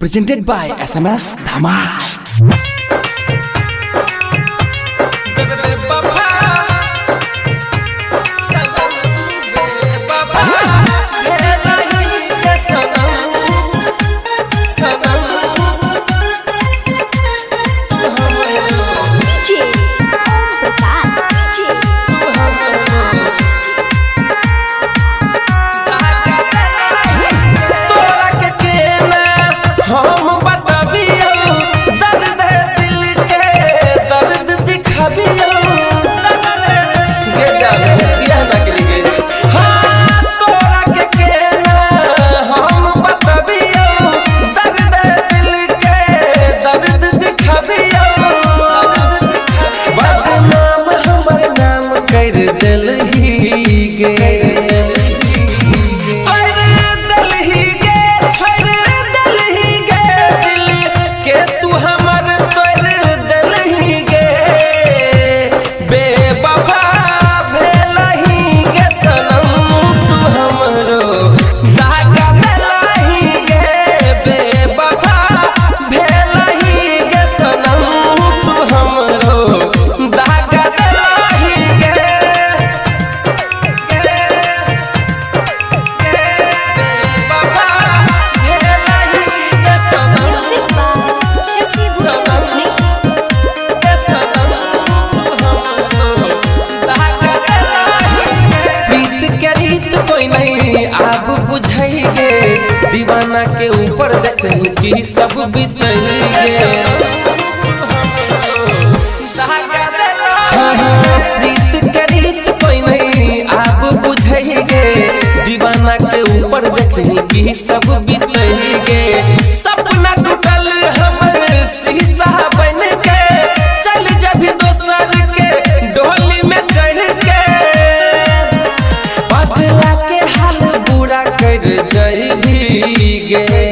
Presented by SMS Dhamal. दीवाना के ऊपर देखनी कि सब बीतेंगे रीत के रीत कोई नहीं आप बुझेंगे दीवाना के ऊपर देखनी कि सब बीतेंगे सपना टूटल हमर शीशा बन के चल जब दोसर के डोली में चढ़ के बदला के हाल बुरा कर जाई गे